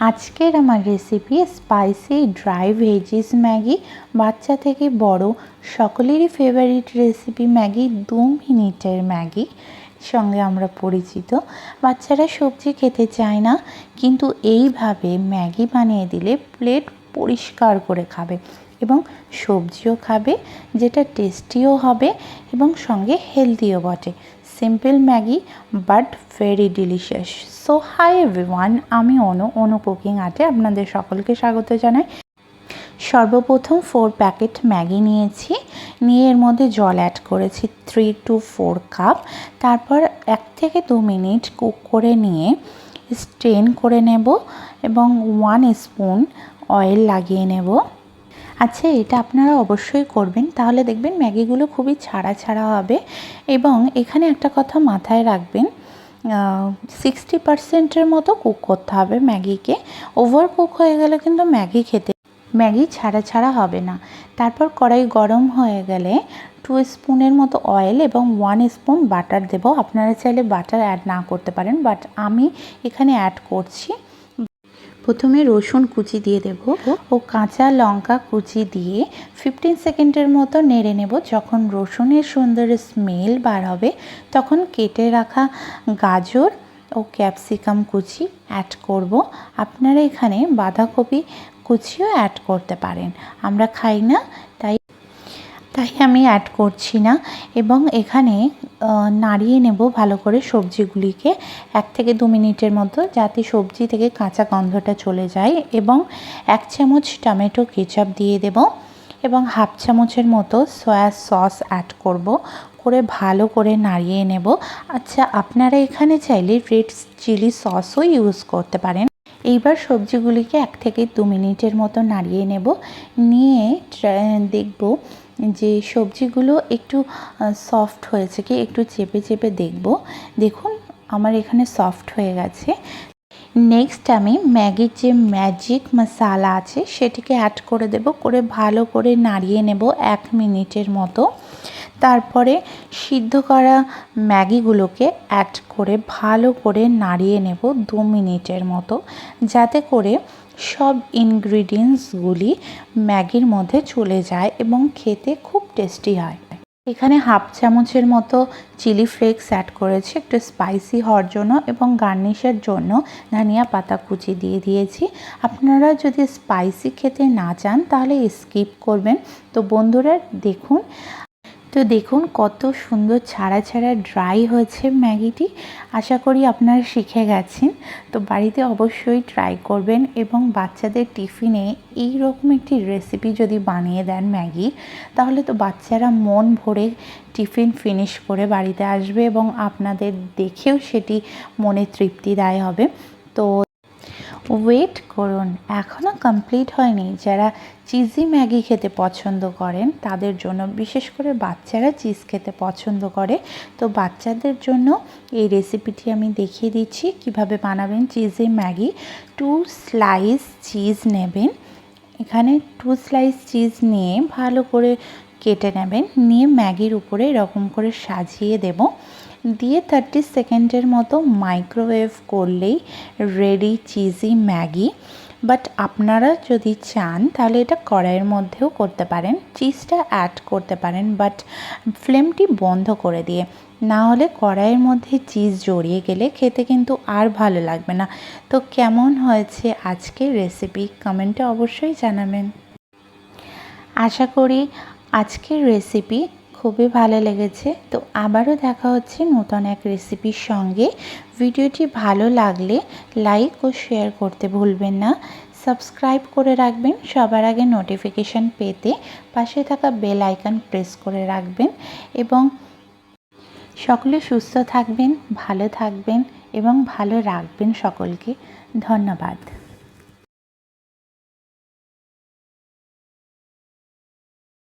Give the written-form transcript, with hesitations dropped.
আজকের আমার recipe spicy dry veggies Maggi. বাচ্চা থেকে বড় সকলেরই ফেভারিট রেসিপি ম্যাগি। 2 মিনিটের ম্যাগি সঙ্গে আমরা পরিচিত। বাচ্চারা সবজি খেতে চায় না, কিন্তু এইভাবে ম্যাগি বানিয়ে দিলে প্লেট পরিষ্কার করে খাবে এবং সবজিও খাবে, যেটা টেস্টিও হবে এবং সঙ্গে হেলদিও বটে। Simple Maggi but very delicious. So hi everyone, আমি অনু কুকিং আর্টে আপনাদের সকলকে স্বাগত জানাই। সর্বপ্রথম 4 প্যাকেট ম্যাগি নিয়েছি, নিয়ে এর মধ্যে জল অ্যাড করেছি 3 to 4 কাপ। তারপর 1 থেকে 2 মিনিট কুক করে নিয়ে স্ট্রেন করে নেব এবং 1 স্পুন অয়েল লাগিয়ে নেব। আচ্ছা, এটা আপনারা অবশ্যই করবেন, তাহলে দেখবেন ম্যাগিগুলো খুবই ছাড়া ছাড়া হবে। এবং এখানে একটা কথা মাথায় রাখবেন, 60%-এর মতো কুক করতে হবে ম্যাগিকে। ওভার কুক হয়ে গেলে কিন্তু ম্যাগি ছাড়া ছাড়া হবে না। তারপর কড়াই গরম হয়ে গেলে 2 স্পুনের মতো অয়েল এবং 1 স্পুন বাটার দেব। আপনারা চাইলে বাটার অ্যাড না করতে পারেন, বাট আমি এখানে অ্যাড করছি। প্রথমে রসুন কুচি দিয়ে দেব ও কাঁচা লঙ্কা কুচি দিয়ে 15 সেকেন্ডের মতো নেড়ে নেব। যখন রসুনের সুন্দর স্মেল বার হবে, তখন কেটে রাখা গাজর ও ক্যাপসিকাম কুচি অ্যাড করব। আপনারা এখানে বাঁধাকপি কুচিও অ্যাড করতে পারেন, আমরা খাই না তাই আমি অ্যাড করছি না। এবং এখানে নাড়িয়ে নেব ভালো করে সবজিগুলিকে 1 থেকে 2 মিনিটের মতো, যাতে সবজি থেকে কাঁচা গন্ধটা চলে যায়। এবং 1 চামচ টমেটো কেচাপ দিয়ে দেব এবং 1/2 চামচের মতো সয়া সস অ্যাড করে ভালো করে নাড়িয়ে নেব। আচ্ছা, আপনারা এখানে চাইলে রেড চিলি সসও ইউজ করতে পারেন। এইবার সবজিগুলিকে 1 থেকে 2 মিনিটের মতো নাড়িয়ে নেব। নিয়ে দেখব যে সবজিগুলো একটু সফট হয়েছে কি, একটু চেপে চেপে দেখুন আমার এখানে সফট হয়ে গেছে। নেক্সট আমি ম্যাগির যে ম্যাজিক মশলা আছে সেটিকে অ্যাড করে দেব, করে ভালো করে নাড়িয়ে নেব 1 মিনিটের মতো। তারপরে সিদ্ধ করা ম্যাগিগুলোকে অ্যাড করে ভালো করে নাড়িয়ে নেব 2 মিনিটের মতো, যাতে করে সব ইনগ্রিডিয়েন্টসগুলি ম্যাগির মধ্যে চলে যায় এবং খেতে খুব টেস্টি হয়। এখানে 1/2 চামচের মতো চিলি ফ্লেক্স অ্যাড করেছি একটু স্পাইসি হওয়ার জন্য, এবং গার্নিশের জন্য ধনিয়া পাতা কুচি দিয়ে দিয়েছি। আপনারা যদি স্পাইসি খেতে না চান তাহলে স্কিপ করবেন। তো বন্ধুরা দেখুন কত সুন্দর ছাড়া ছাড়া ড্রাই হয়েছে ম্যাগিটি। আশা করি আপনারা শিখে গেছেন। তো বাড়িতে অবশ্যই ট্রাই করবেন এবং বাচ্চাদের টিফিনে এই রকম একটি রেসিপি যদি বানিয়ে দেন ম্যাগি, তাহলে তো বাচ্চারা মন ভরে টিফিন ফিনিশ করে বাড়িতে আসবে এবং আপনাদের দেখেও সেটি মনে তৃপ্তি দায় হবে। তো ওয়েট করুন, এখনও কমপ্লিট হয়নি। যারা চিজি ম্যাগি খেতে পছন্দ করেন তাদের জন্য, বিশেষ করে বাচ্চারা চিজ খেতে পছন্দ করে, তো বাচ্চাদের জন্য এই রেসিপিটি আমি দেখিয়ে দিচ্ছি কিভাবে বানাবেন চিজি ম্যাগি। 2 স্লাইস চিজ নেবেন। এখানে 2 স্লাইস চিজ নিয়ে ভালো করে কেটে নেবেন, নিয়ে ম্যাগির উপরে এরকম করে সাজিয়ে দেব, দিয়ে 30 সেকেন্ডের মতো মাইক্রোওয়েভ করলেই রেডি চিজি ম্যাগি। বাট আপনারা যদি চান তাহলে এটা কড়াইয়ের মধ্যেও করতে পারেন, চিজটা অ্যাড করতে পারেন, বাট ফ্লেমটি বন্ধ করে দিয়ে। না হলে কড়াইয়ের মধ্যে চিজ জড়িয়ে গেলে খেতে কিন্তু আর ভালো লাগবে না। তো কেমন হয়েছে আজকের রেসিপি কমেন্টে অবশ্যই জানাবেন। আশা করি আজকের রেসিপি খুবই ভালো লেগেছে। তো আবারও দেখা হচ্ছে নতুন এক রেসিপির সঙ্গে। ভিডিওটি ভালো লাগলে লাইক ও শেয়ার করতে ভুলবেন না। সাবস্ক্রাইব করে রাখবেন সবার আগে নোটিফিকেশান পেতে। পাশে থাকা বেল আইকন প্রেস করে রাখবেন এবং সকলে সুস্থ থাকবেন, ভালো থাকবেন এবং ভালো রাখবেন সকলকে। ধন্যবাদ।